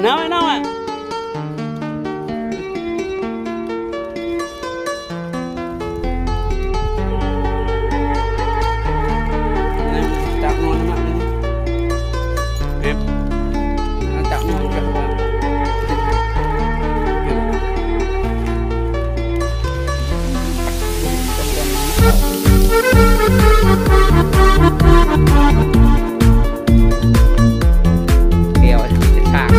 Nào ạ. Chạm ngon lắm ạ. Em chạm ngon các bạn. Kèo sạc.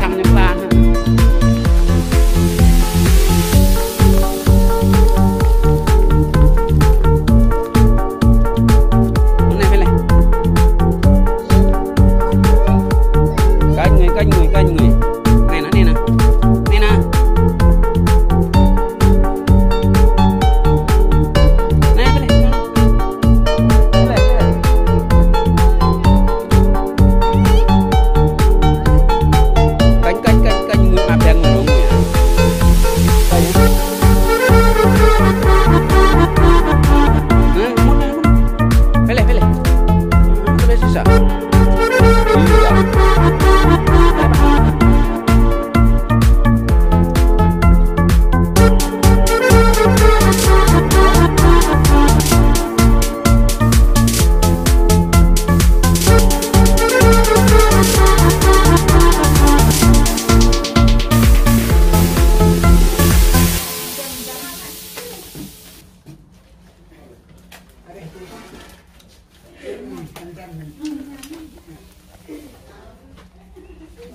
Thăm những bạn canh người này nè này nè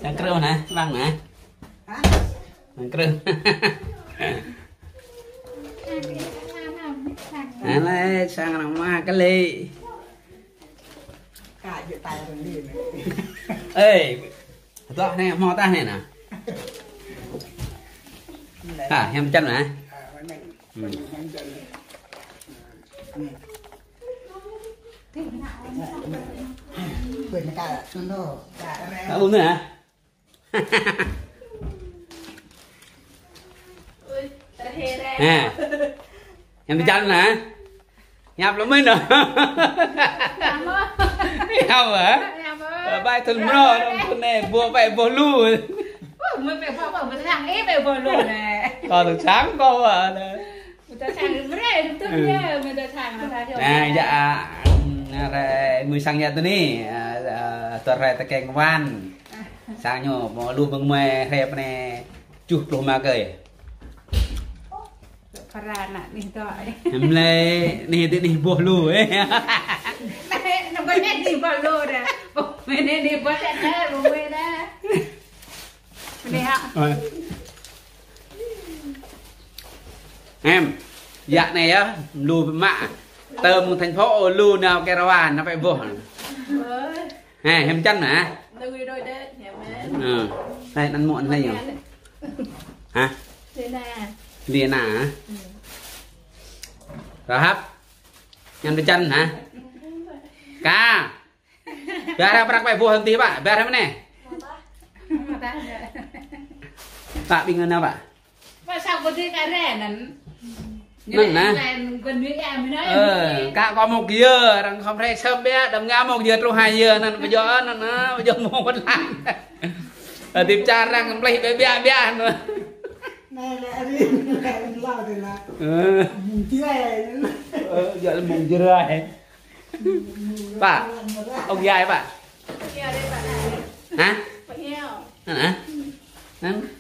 đang kêu nè băng nè đang kêu nè lấy sang làm ma cái ly ê rõ này mò ta này nè em chân nè uống nữa hả? Nè em đi chân nè nhập lắm mới nữa không hả? Bài thân mơ này vừa vậy vừa lù mình phải phá mình thằng ấy về vừa lù nè còn từ sáng cô à mình ta thằng cái tức nhá mình ta thằng nè dạ mười sang nhà tôi nè tôi ra ta kèn van sang nhổ mà luôn bằng mè hẹp nè chụp luôn mà cười Farana nih toh. Em le nih buah lu Nó có nét gì buah lu dah. Mình nên đi buah ada rumah dah. Mình hả? Em dạ này á lù mạ tơ một thành phố lù nào caravan nó phải buah. Nè em chân hả? Lui đôi đấy, nhà mẹ. Đây ăn muộn đây nhỉ? Hả? Liên à? Rồi hấp nhăn cái chân hả? Ca biar apa nak buah nanti pak? Biar apa nih? Pak bingung apa? Pak sao có thế cái rẻ nè? Nâng nè. Gần với em nói. Cả có một dưa, rằng không thấy sớm bé, đâm ngã một dưa trong hai dưa nên bây giờ mua vẫn lại. Tìm cha rằng lấy bé bé nữa. Này là đi lao thì là chưa giờ là mùng dưa này bà ông dài bà hả hả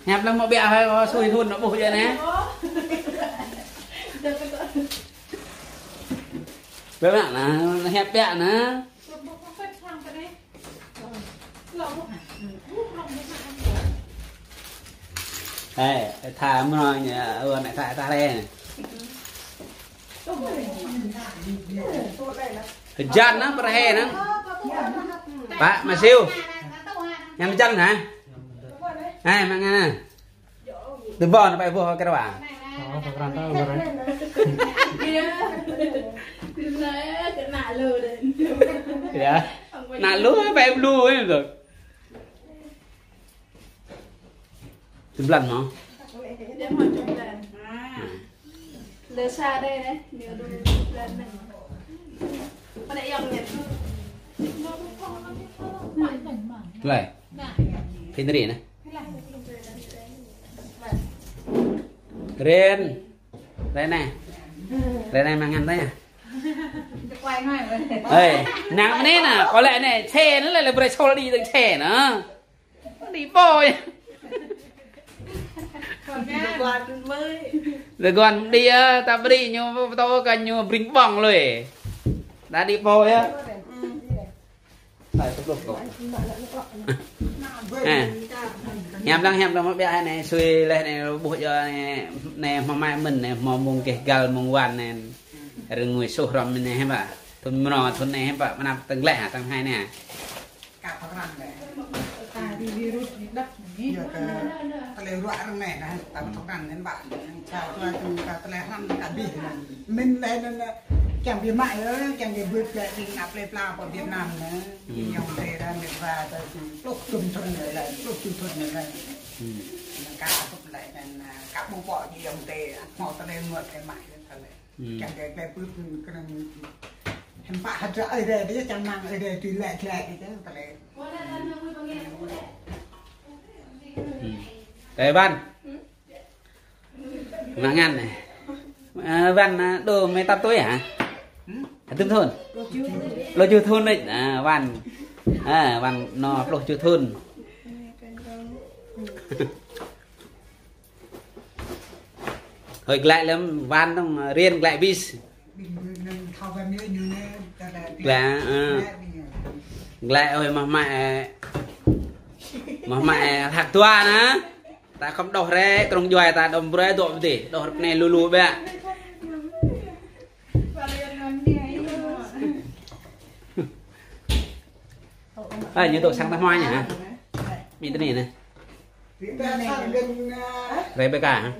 hẹp lắm mà bẹ hay xui thun nó bụi vậy nè bé bạn là hẹp bẹ nữa đây thả mà nhỉ này thả ta đây này chân nó bờ hè nó bạn mà siêu nhắm chân hả này mà nghe nè từ bò nó bay vô cái đó à nạ lúa bay lúa ấy rồi từ lần hả lừa xa đây đấy nếu đúng lần này con lại dòng nhật vậy thì nó đi này Ren đây này mang ăn đấy à quay ngay ê nặng thế nè có lẽ này xe nó lại là vừa sau đi từng xe nữa đi bôi rồi còn đi ta đi nhưng tao cần nhưng bring bong rồi đã đi bôi á phải tốc độ hẹp lắm mà bé này xuôi lên này buổi giờ này mà mai mình này mà mùng cái gal mùng quan này rồi người số rom này hay bà thôn mò thôn này hay bà mà nằm từng lẻ từng hai nè cả các bạn này đi virus đất này tao loại răng này này tao các bạn nên bạn chào cho chúng ta tao lấy răng cả biển mình lên chẳng bị mại nữa chẳng bị vượt chạy đi nạp lên lao của Việt Nam nữa nhiều thế ra miền và lúc trung thuần này là lúc trung thuần này là cả cũng lại là cả bộ bọ gì ông tề họ tao lên ngược cái mại tao lại chẳng cái bước cái em bạn hạt rỡ ở đây đấy chẳng mang ở đây tùy lệ thì chứ tao lại đây Văn mang ăn này Văn đồ mấy tao tối hả Tưng thôn lo chưa thôn đấy Văn Văn nó lo chưa thôn hồi lại lắm Văn trong riêng lại bis là lại ơi mà mẹ thạc tua nữa ta không đọc ra trong doài ta đồng ra độ gì đọc này lù lù bẹ như độ sang ta hoa nhỉ hả mình tên này về bê cả hả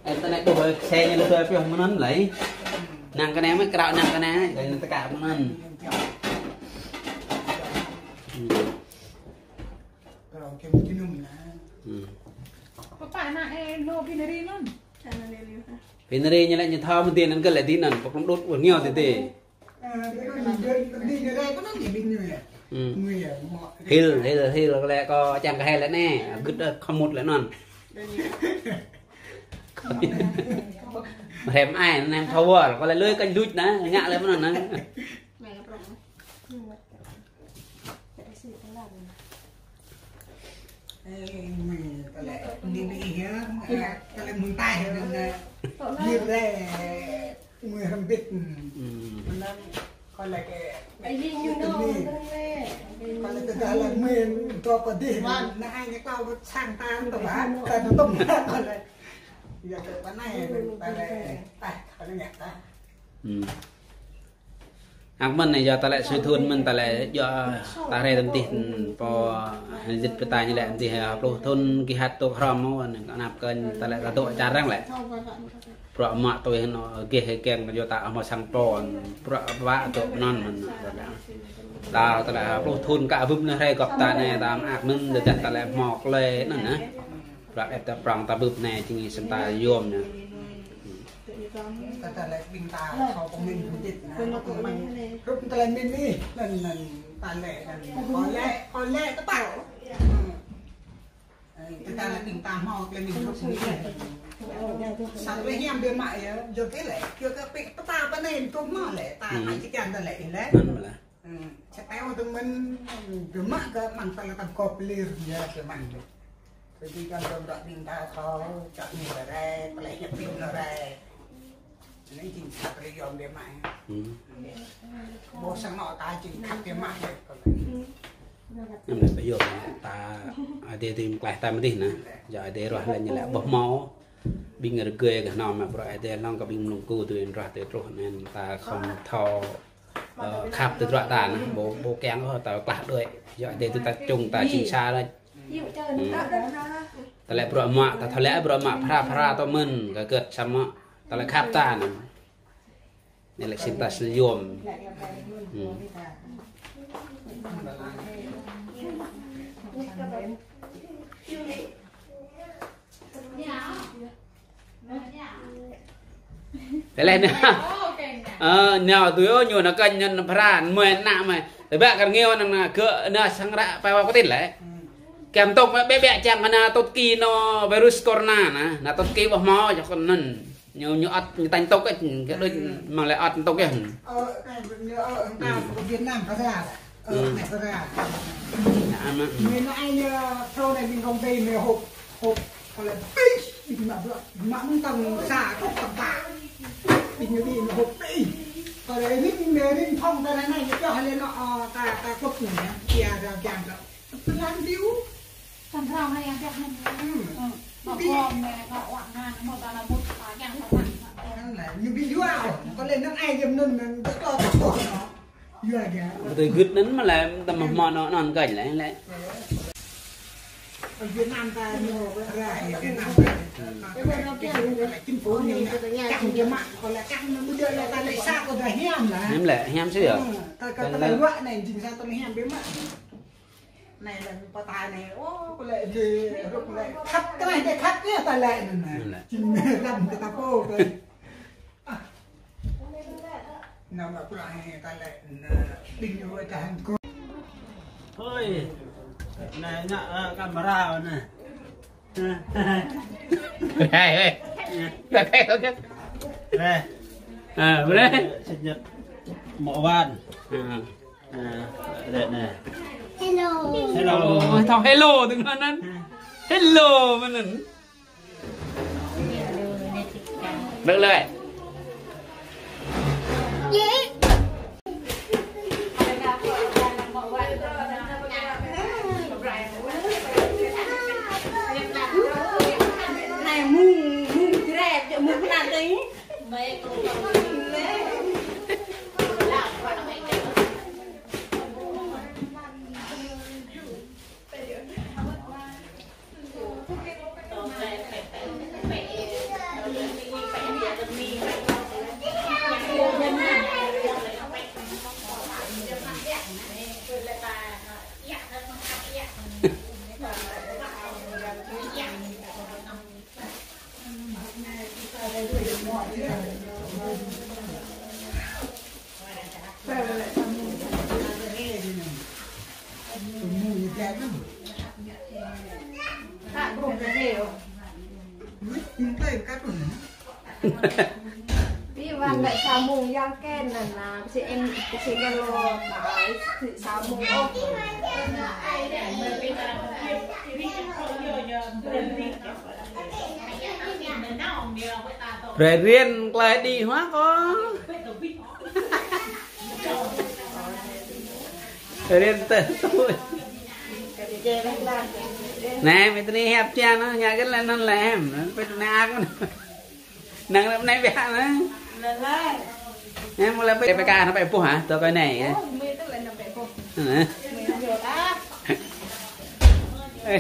em ta này đổ xe như tôi phải không muốn lấy nàng cái này mới cạo nàng cái này để tất cả cũng ăn Pinari như lại như thao một tiền ăn cái lại tin ăn bọc đốt uổng nhiều thì Hil lại có chẳng cái hay lại nè cứ không một lại non mà thèm ai nó em thâu à có lại lưới canh đút đó ngạ lên nó nữa cái mùng tay như thế người không biết còn lại cái gì như đó còn lại cái là nguyên cho có đi là hai cái cao sang tan tao bán nó tông còn lại giờ cái bán này ta lại ta nhặt ta mình này giờ ta lại suy thun mình ta lại do ta ra tầm tiền po dịch về tài như vậy thì học đồ thôn kỳ hạt tổ hòm mà nó nạp cân ta lại là tổ trà răng lại pro mạ tôi nó kia hay kèn mà do ta mà sang pro vạ tổ non mình ta lại học đồ thôn cả vum này hay gặp ta này ta ác mình được ta lại mọc lên nữa nè rồi em ta prong ta vum này thì xem ta yom nè ta lại bình ta sau của mình cũng dịch mình lúc ta lại mình đi lần ta lệ có lẽ các bạn ta là mình tam ho lên mình không suy sao với em bên mại giờ cái lệ chưa cái bị ta bên này tôi mà lệ ta phải chỉ cần ta lệ lệ chắc kéo tụi mình cứ mắc cái bằng ta là tầm cọp liền giờ cái bằng rồi đi cho tôi đợi mình ta khó chọn nhiều là đây ta lại nhập pin là đây lấy chính xác lấy dòng bên mại bố sang nọ ta chỉ khắc bên mại nhưng mà bây giờ ta để tìm lại ta mới đi nè giờ để rồi là như là bốc máu bình người cười cái nọ mà rồi để long cái bình lồng cù từ rồi từ rồi nên ta không thò khắp từ rồi ta nè bố kén thôi ta quạt đuôi giờ để từ ta trùng ta chỉnh xa đây ta lại bro mạ ta thề bro mạ phra to mình cái cật xăm á ta lại khắp ta nè này là xin ta sử dụng thế lên nè nào tụi ơi nhiều nó canh nhân phra mười nạ mày tụi bạn cần nghe là cỡ nè sang ra phải vào có tiền lấy kèm tông bé bé chạm mà na tốt kỳ nó virus corona nè là tốt kỳ vào máu cho con nần nhiều ớt như tanh tốc ấy cái đôi mà lại ớt tốc cái như ta Việt Nam có ra này có ra mình anh sau này mình không về mình hộp còn lại mình mà mình tầng xả cốc tầm tạ mình như đi mình hộp đi còn đấy mình phong ta này cho lên nó ta cốc này kia ra chàng đó tôi làm điếu Thành rau hay ăn chắc hơn. Nó gom này nó quặng hàng một là một cái nhang nó quặng. Như bị vào có lên nó ai dầm nâng rất to nó. Vừa kìa. Tôi gứt đến mà là tầm mò nó non cảnh lại. Ở Việt Nam ta nhiều ra Việt Nam. Cái bên nó kia là chính phủ nhiều căng cho mạng còn là căng nó bây giờ là ta lại xa còn là hem là. Hem lại hem chứ à? Ta lại loại này chính ra ta lại hem bé mạng. Này là bà tài này ô có lệ gì lại khắp cái này để khắp cái tài lệ này chính làm cái ta cô rồi nào mà cái loại này tài lệ bình rồi cả hàng cô thôi này nhạ camera này đây đây ok đây đây sinh nhật mộ van đây này hello thằng hello đừng nói năn hello mà năn được lại Này mùng rẻ mùng cái nào đấy Vì vậy lại sao mùng giang ken là chị em chị em lo tại thị sao mùng ô rồi riêng lại đi hóa có rồi riêng tên tôi nè mấy tên hẹp cha nó nhà cái lên nó làm phải na cái nàng hôm nay bé nữa em là phải ca nó phải phụ hả tôi cái này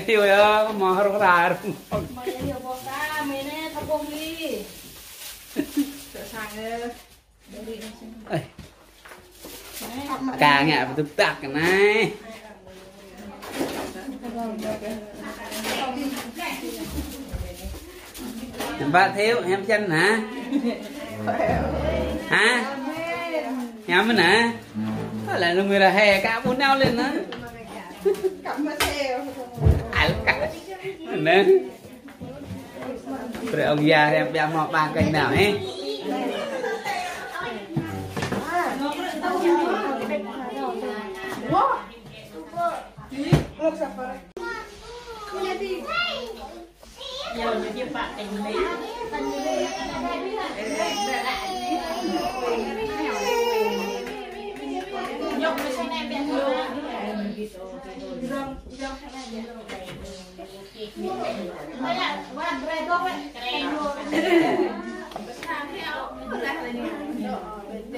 hiểu không mà không ra ca nghe phải tập tạc cái này bạn thiếu em chân hả hả em mình hả có lại là người là hè cả bốn nhau lên nữa cắm mất theo ai cả nè rồi ông già em bèo mọc bàn cành nào ấy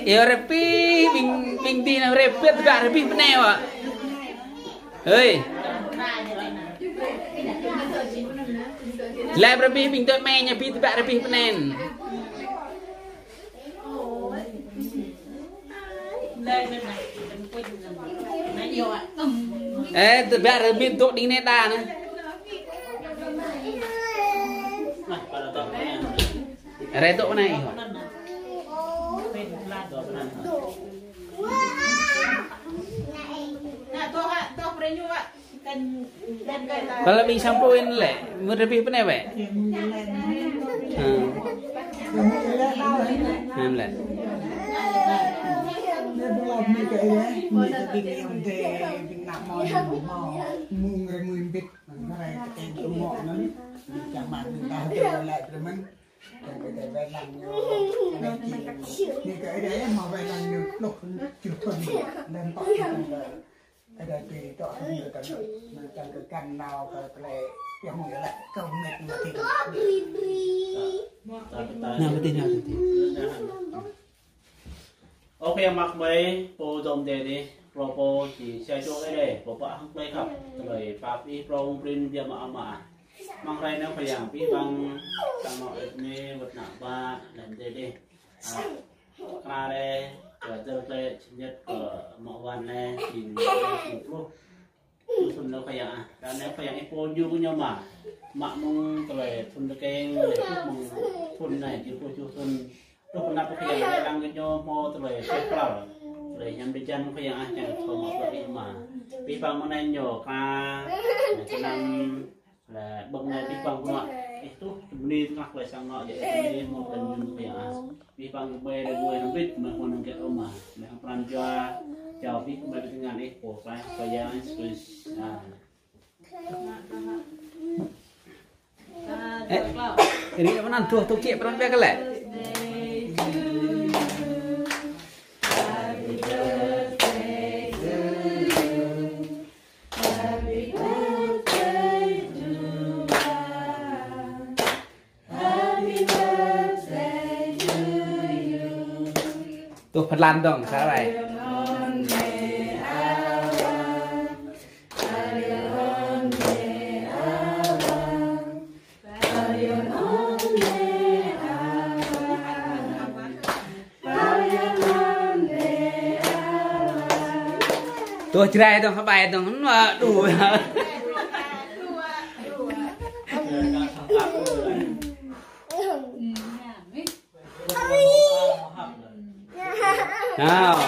ya repi bing tin repet gak repi peneo ah ơi lại repi bing tôi mẹ nhà pi gak repi penen từ bé rồi biên tụ đi nét đà nữa ở tụ này kalau lebih sampoin le mau lebih apa nih be le mình cái đấy mình cái điều để mình làm mồi mùng rồi mùi bít nó này cái tôm mọ nó chẳng bạn mình ta đưa lại rồi mình cái về làm như cái đấy mà về làm như lúc chịu thuần lên tóc cái đấy thì cho nhiều cái mình chẳng cái cành nào cái này cái mồi lại câu mệt mà thì nào mới tin nào ok mặc mấy bộ dòng đề đi pro chỉ xe chỗ cái này bộ bạ không lấy khắp rồi pháp đi pro print dia mà mang ra nó phải làm cái bằng tăng nội này vật nặng ba làm thế đi ra đây rồi chơi chơi nhất ở mọiวันnày thì lúc thun nó phải à cái này phải cái pro như của nhau mà mong rồi thun cái mong thun này chỉ pro thun lúc nào cũng phải làm cái nhau mò rồi xếp vào rồi nhắm đi chân phải à chẳng không một cái mà vì bằng món này nhỏ ca cho nên là bậc này vì bằng mọi itu đi ngọc lại sang ngọ vậy đi một lần phải à vì bằng bê là mùi nó biết mà còn cái ông mà để học làm cho chào biết mà cái ngành ấy của phải giờ ini mana tuh kek peran dia kelak tuh pelan dong sarai tuh cerai dong apa dong đủ nào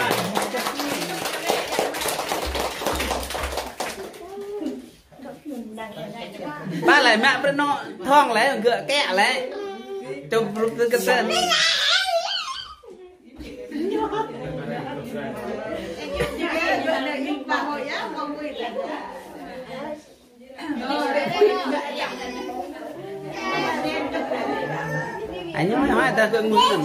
ba lại mẹ bên nó thong lấy gựa kẹ lấy trong cái sân anh nhớ hỏi ta cứ ngủ rồi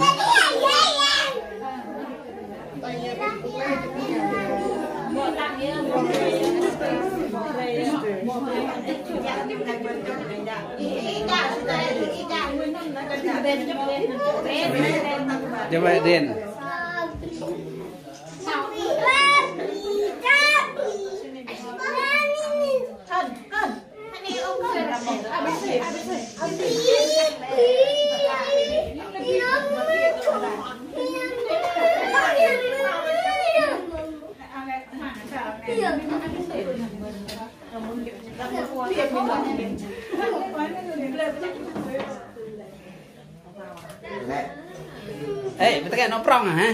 coba Din kita kayak noprong hả?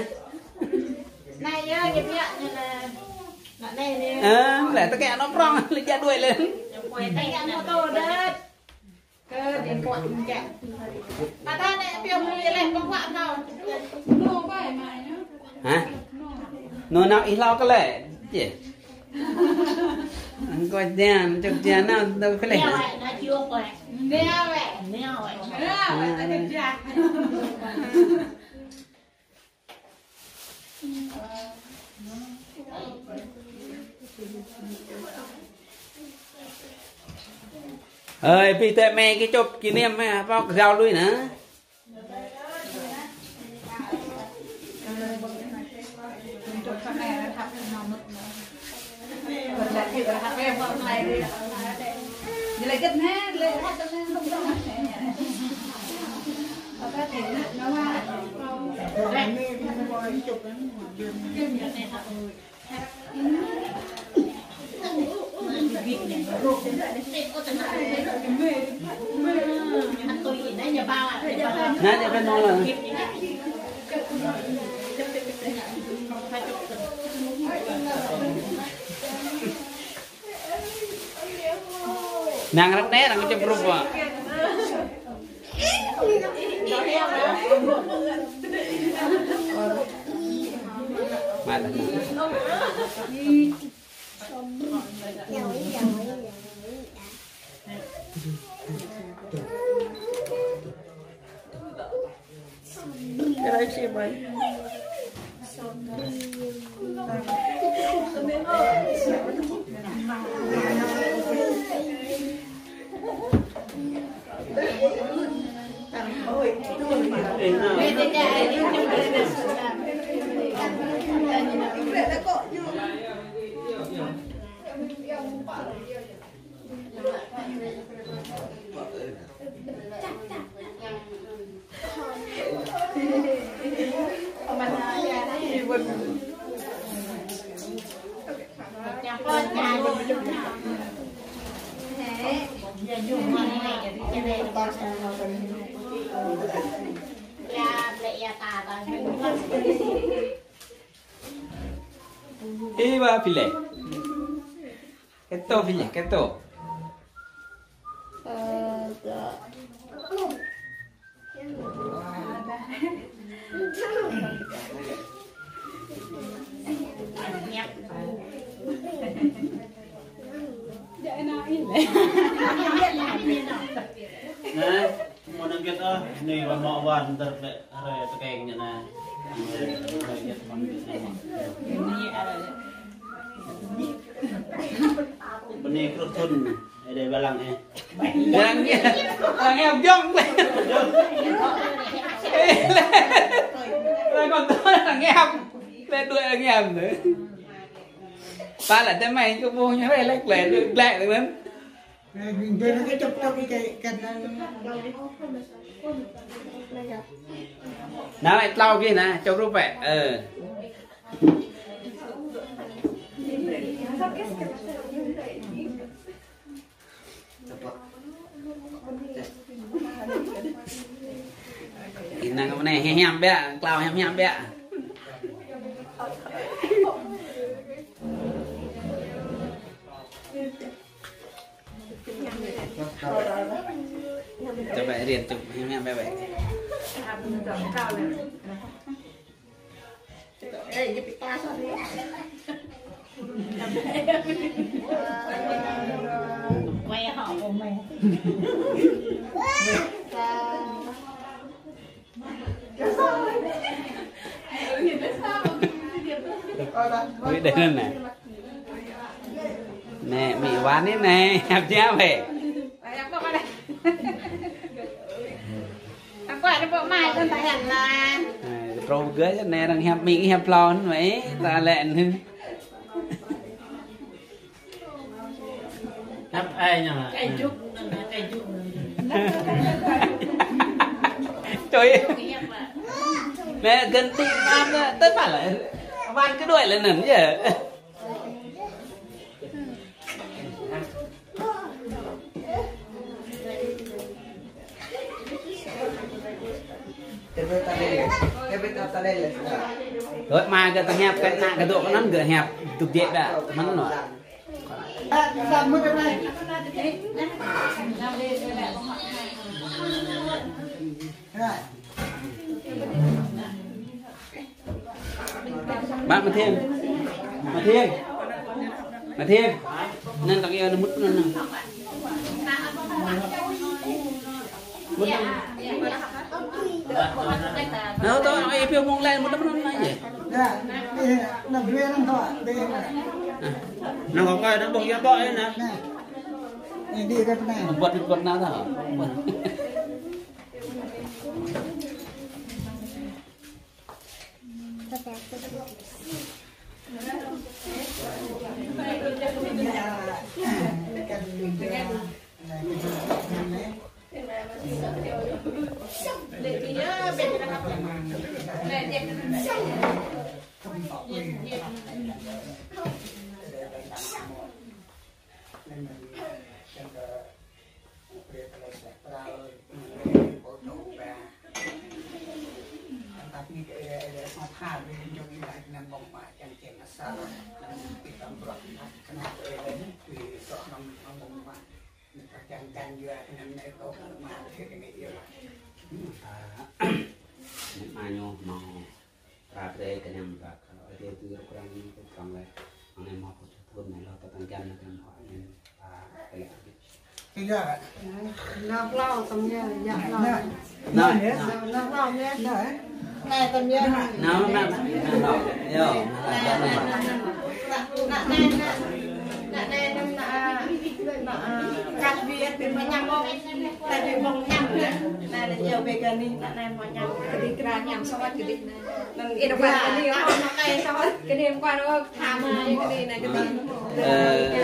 Này nhá, cái miệng như là này lại tất cả noprong lấy ra đuôi lên. quay tay ăn mô tô đất cơ điện quạt chạy ta ta này tiêu mười lại con quạt nào nô phải mày nhá hả nô nào ít lo cái lệ gì anh coi đèn chụp đèn nào đâu phải lệ nó chưa quẹt neo vậy neo vậy ta được chưa ơi vì thế mẹ cái chụp kỷ niệm mẹ vào rau lui nữa chụp con này nó thắp lên màu mực nữa còn đặt thì là thắp em vào này đi vậy là kết hết lên thắp lên không đâu ở cái thì nó qua nè để bên nó là nàng rất nét nàng chụp rụp à mà cái đấy chị mấy Iba pile. Keto pile, keto. Nè, một đằng kia đó, này còn mọ vằn thật đấy, rồi tôi kèn như này. Bên này có thun, đây ba lăng này. Lăng em dông lên. Rồi còn tôi là nghe lên đuôi là nghe nữa. Ba là thế mày cứ vô như thế lách lẻ được lẹ được lắm. Về nó cái chụp cho cái Nó lại lau kia nè, cho rút vậy. Thì năng cái này hem bé, lau hem bé. Cho bạn riêng chụp hem bé vậy. quay họ của mẹ Ui đây nè. Nè mì quán đấy nè, hẹp nhá về. quay nó bộ mai con phải hẳn là Pro gửi cho nè đang hẹp mì hẹp lon mấy ta lẹn hư. Hấp ai nhỉ? cây trúc. Trời ơi. Nè gần tìm ăn tất phải là van cái đuổi lên nẩn chứ. Rồi mà cái thằng hẹp cái nạ cái độ nó gửi hẹp tục diện đã mắn nó làm một cái này bác mà thiên nên tao kia nó mút nó nó tôi nói phiêu mong lên một đống nó gì làm viên không thôi nó có coi nó bông ra bọ ấy nè đi cái này vật nào thở ai nhô màu bạc đây cái nhầm bạc ở đây từ kurang kurang lại anh em học thôn này lo tăng chân là cần hỏi nên cái này bây giờ nó lau tầm nhớ dạ lau nó lau nhé này tầm nhớ nó cắt việt bên mà nhầm không tại vì mong nhầm này là nhiều về cái này là mà nhầm cái đi ra nhầm sau cái đi này ít qua cái đi nó cây sau cái đi qua nó tham cái đi này cái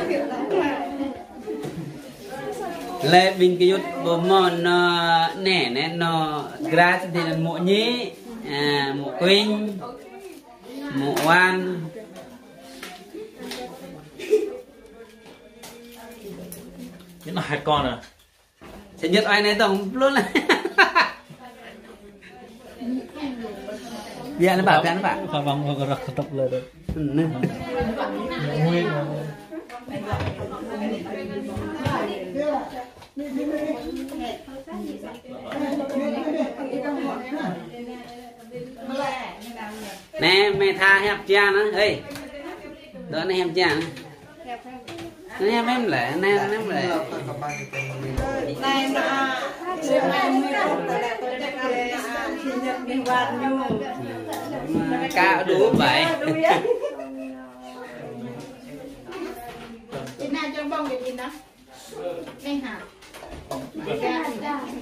đi lệ bình cái yết mòn nè nè nó grass thì là mộ nhí mộ quỳnh mộ oan những là 2 con à sẽ nhất ai này tổng luôn này bia nó bảo và vòng và rắc tậpเลยnè mẹ tha hẹp cha nó ê đó này hẹp cha nó em lại nè em lại này mà xem em mới không là tôi chắc là sinh nhật đi quan nhu cá đủ vậy Chị nào cho bông để nhìn đó đây hả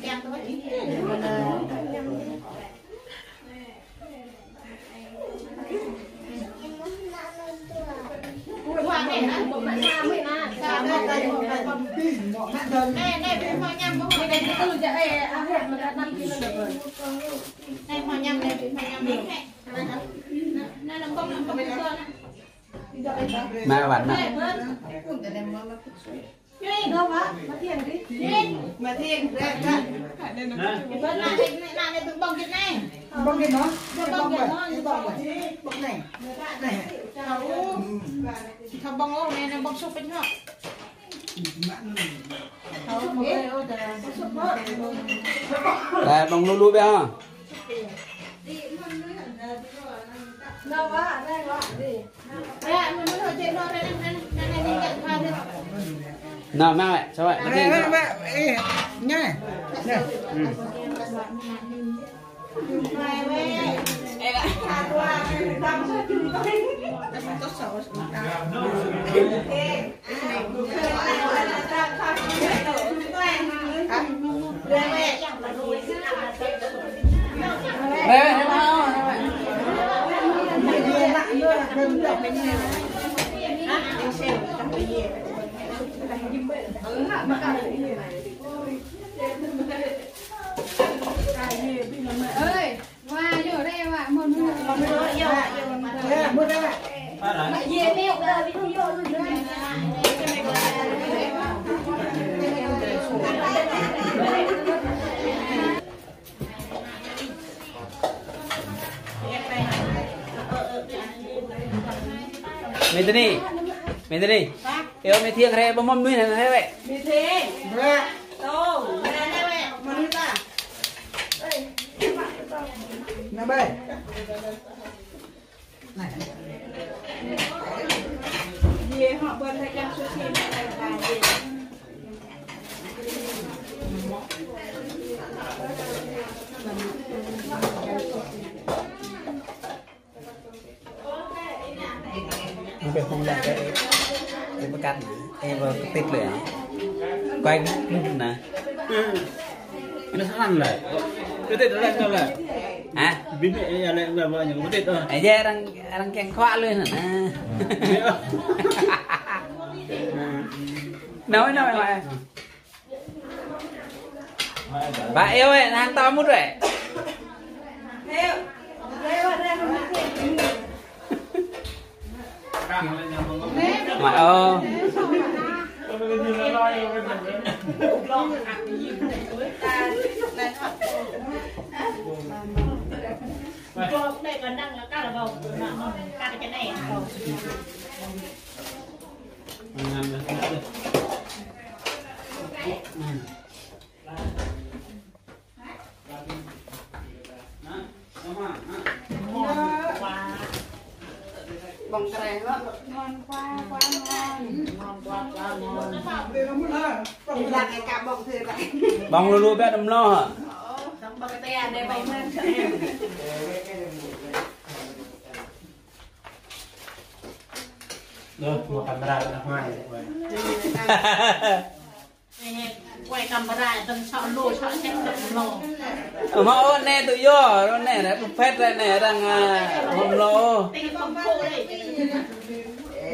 em tôi qua này nó một bạn sao mới na sao đây này bên hoa nhâm có đây cái từ chạy hẹn mà 5 kg được rồi đây hoa nhâm đây bên hoa nhâm được nó làm công cái sơn mà bạn nào đâu á mà thiền đi mà thiền ra bên này từ bông cái này bông cái nó bông cái nó bông này này không bông ô này là bông súp bên họ là bông lu bé ha đâu á đây gọi gì mình muốn hỏi chuyện thôi đây đi nhận hoa đi nào mang lại cho vậy nhá ơi hoa vô đây ạ một mua đây về mèo đời bị không vô luôn Mày đi yêu mấy thiêng hay bom bom nuôi này thế vậy Đi thế. Đâu, đây đây mẹ, mà đi ta. Nè bê. Gì họ bên đây đang sushi này là gì? Bên không là cái cắt em vào cái tít lửa quay nè nó ăn lại cái tết đó lại sao lại à bí mẹ lại là vợ những cái tết rồi ấy giờ đang kẹn khoa luôn hả nói mà bà yêu ấy hàng to mút rồi mà ô Đây còn đang là cá là bầu, cá cái này bầu. Bông cày đó, ngon quá ngon. Đi là cái cà bông thì lại. bông luôn bé đâm lo hả Xong bông cái tay để bày lên cho em. rồi một camera là hai Quay camera từng chọn lùi chọn hết từng lò. mà ô nè tụi vô nó nè nó phết ra nè đang hôm lô Đây không khô đây.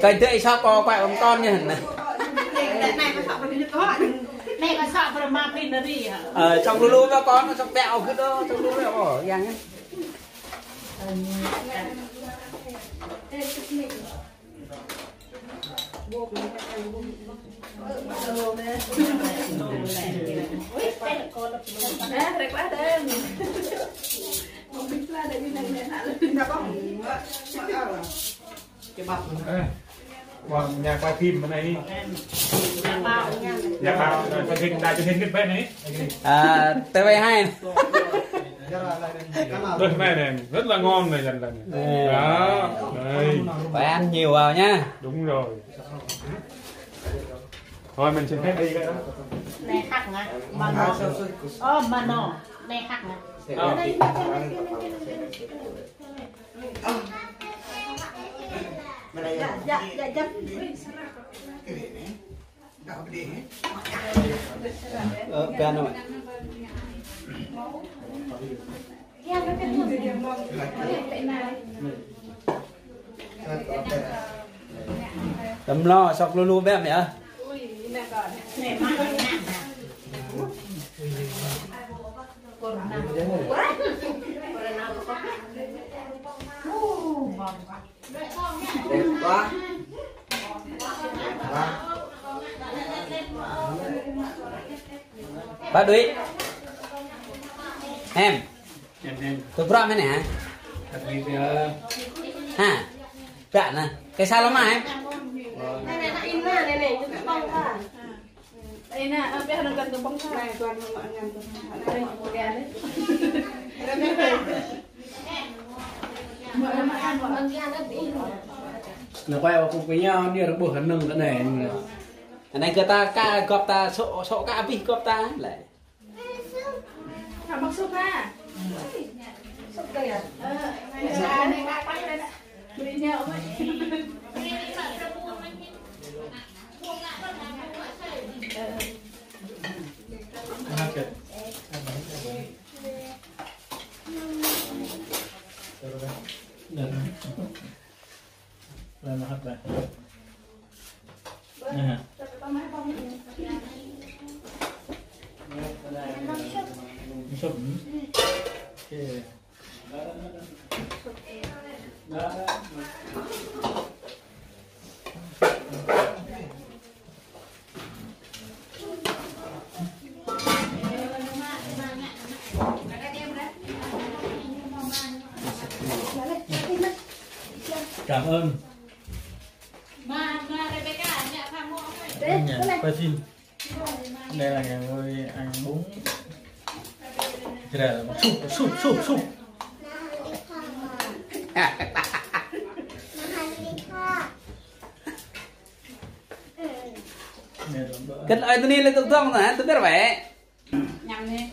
cây tươi sao co quậy ông con như hình này Này có chọn cái có. Này có chọn phần ma pin nó đi hả? trong lulu với con nó trong bẹo cứ đó trong lulu bẹo bỏ gang ấy còn nhà quay phim bên này đi nhà bao truyền hình đài truyền hình cái bên này TV2 đây này rất là ngon này dần dần đó đây phải ăn nhiều vào nhá đúng rồi thôi mình xin phép đi cái đó Này khắc nè, mà nó mà nó này khắc nè. Dạ cái nào tấm lo sọc lulu bé mẹ bác đuổi em tôi bro mấy nè ha dạ nè cái sao lắm mà em Này nó in ra này cho các bông ra. Đây nè, biết nó cần từ bông sao này toàn mọi ngàn từ đây một gà đấy. Mọi người ăn mọi ăn gà đấy đi. nó quay vào cùng với nhau như là buổi hấn nâng cái này anh này ta ca cọp ta sọ ca vi cọp ta lại Thằng bác sốt ha. Sốt kìa. Này ba quay đây nè. Đi nhau vậy. Rồi nó hấp lại. Sụp. Cảm ơn. Mà đây bé cả nhà tham hộ quay phim đây là nhà tôi ăn bún cái này là súp cái ơi tôi đi lên tôi thương hả tôi biết vậy nhầm đi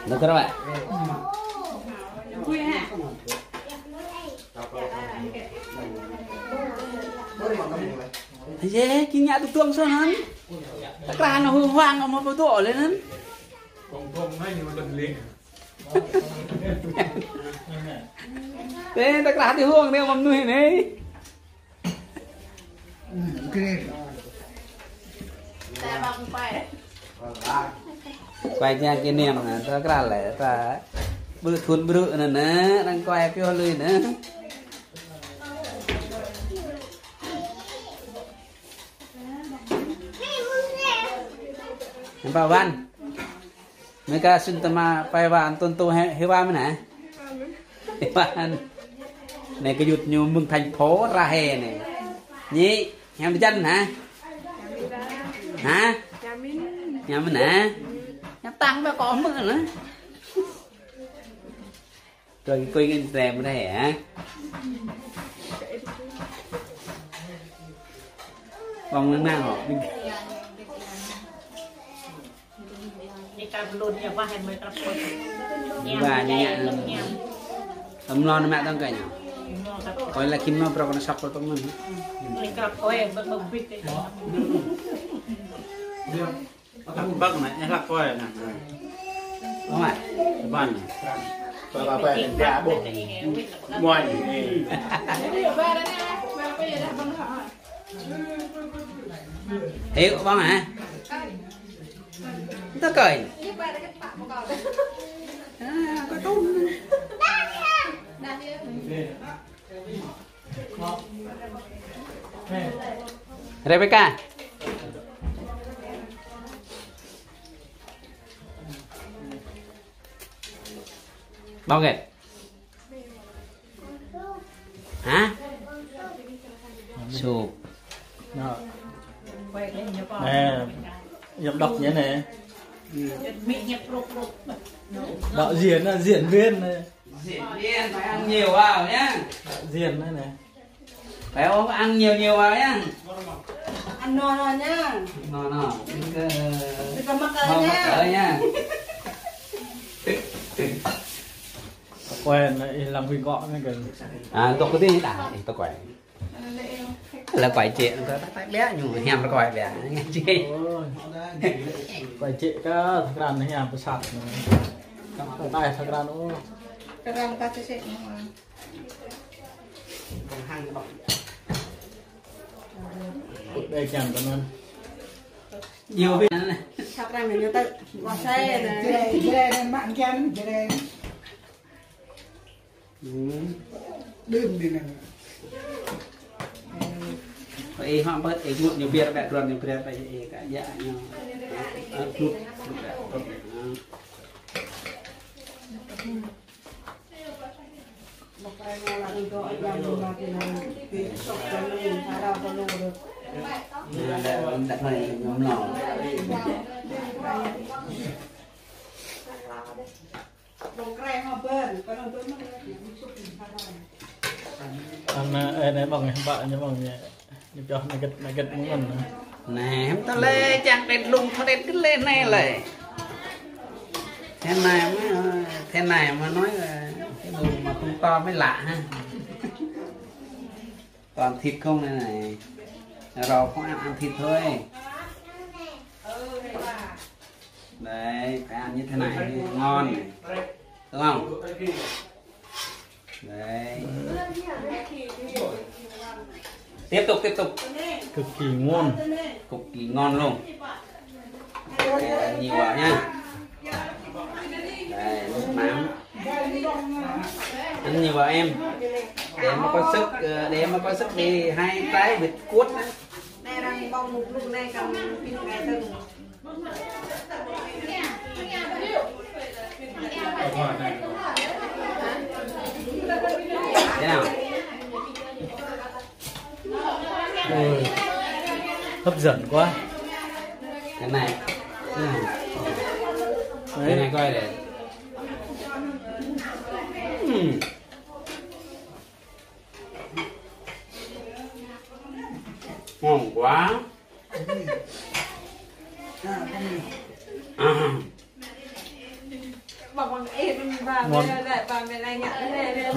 được rồi vậy vui ha thế chứ cái nhà tôi thương sao hắn tất cả nó hư hoang ở một bộ tổ lên hắn không hay nhưng mà đừng liền thế tất cả thì hương đeo mầm nuôi này quay nha cái niềm nè tất cả là ta bự thuần bự nè nè đang quay phiêu lười nữa Pak Wan, mereka suntama Pak Wan tonton hewan mana? Hewan, này cái dụt nhiều mừng thành phố ra hè này, nhỉ, nhà đi chân hả? Hả? Nhà mình nè, nhà tăng bao có mực nữa, rồi quay cái rèm đây hả? Vòng năng năng hả? Và nhà tầm lon mẹ đang cày nhở, coi là kim nó pro con sọc tôm mình. Bác này em lạc coi nè, không phải, ban này, bà phải trả bộ ngoài hiểu bác hả? Tất cười. Có tôm. Rebecca. Bao nhiêu? Hả? Sụp. nè nhập đọc như này đạo diễn là diễn viên này. Diễn viên phải ăn nhiều vào nhá. Diễn đây này Phải không? Ăn nhiều vào nhá. Ăn no rồi nhá. No. Đừng có mắc Cỡ nhá. quen lại làm huy gọn này cần. Tôi có tiếng đã thì tôi quậy. Là quậy chuyện tôi tay bé nhưng mà hèm nó quậy bé nghe chi. Quay chị các thằng đàn này hèm sạt tay thằng đàn nó Kerang kasih sih. đây chẳng còn Nhiều việc này. Sắp ra mình tự bỏ xe này. Jere mak kian jere. Đừng đi này. Vậy họ bớt ấy ngụt nhiều việc bạn rồi nhiều việc phải cả dạ nhau. Lụt Một cái là untuk yang di sok jalan ada perlu được. Đặt này nhóm lò. Đồng cây hoa bên, cái đồng tôi nó anh này bằng bạn như bằng như cho này cái muốn mình Nè, em ta lê chẳng đèn lùng thằng đèn cứ lên này lại. Thế này mà nói là cái đồ mà không to mới lạ ha. Toàn thịt không này này. Rau không ăn thịt thôi. Đấy, phải ăn như thế này ngon này. Đúng không? Đấy. Tiếp tục. cực kỳ ngon. Cực kỳ ngon luôn. Đấy, nhiều vào nhá. Đây, nước mắm. Ăn nhiều vào em. Để mà có sức đi 2 trái vịt cuốt đấy. Đây đang bông một lúc này cầm pin cái từng. Thế nào? Ôi, hấp dẫn quá. Cái này cái này coi để ngon quá. Bằng bằng em và mẹ lại nhận lên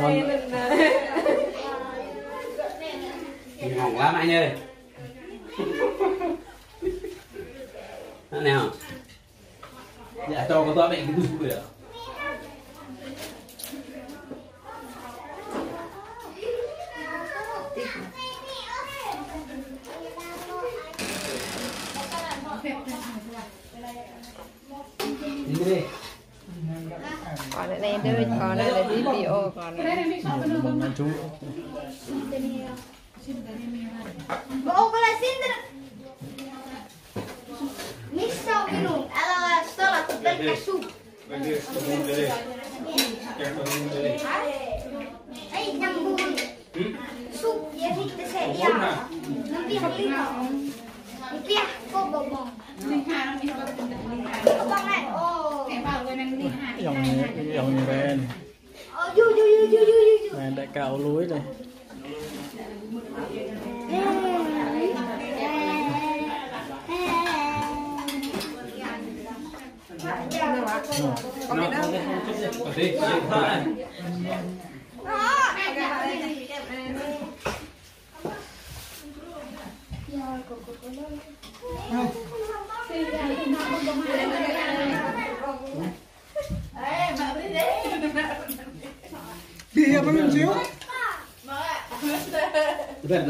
ngon lắm anh ơi. Thế nào? Dạ cho có toa bệnh cái đuôi rồi. Đi đi. còn lại này đưa còn lại là video còn Mừng chú. Bố có là xin Missa minum, ela está lá com bem caçu. Ei, não vou. Su, e a gente seria. Não via ali não. Não via, cô bông bông. Cô bông này, ô. Dòng như bên. Này đại cào lúi đây. Đi bao nhiêu chiếu? Về.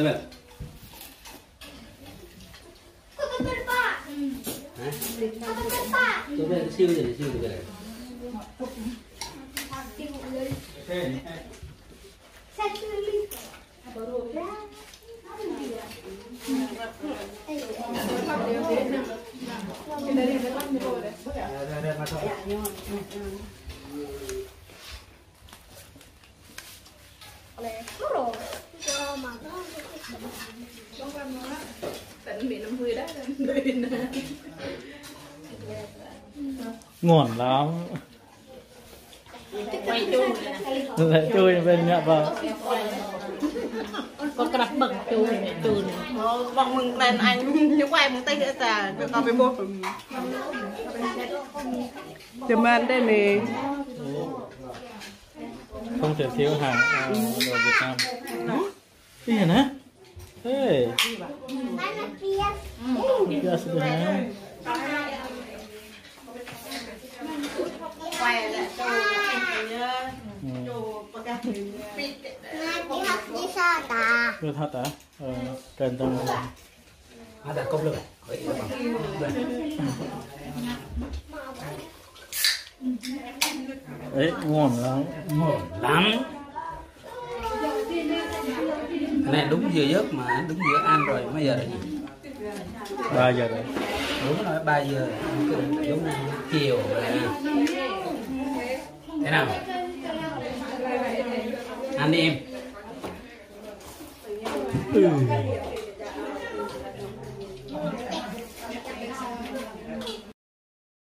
Tôi về siêu rồi về. Ngon lắm. Lại chui bên mẹ vợ. Con cặp bậc chú này. vòng mừng lên anh như quay một tay nữa ta còn phải mua chùm ăn đây nè Không thể thiếu hàng đồ Việt Nam. Cái gì nữa? Ê. Yes, quay lại cho Đưa thật hả? Cần trong Đã công lực. Đấy, ngon lắm. Ngon lắm. Cái này đúng vừa giấc mà đúng vừa ăn rồi mấy giờ rồi nhỉ? 3 giờ rồi. Đúng rồi 3 giờ. Đúng chiều này. Thế nào? Ăn đi em.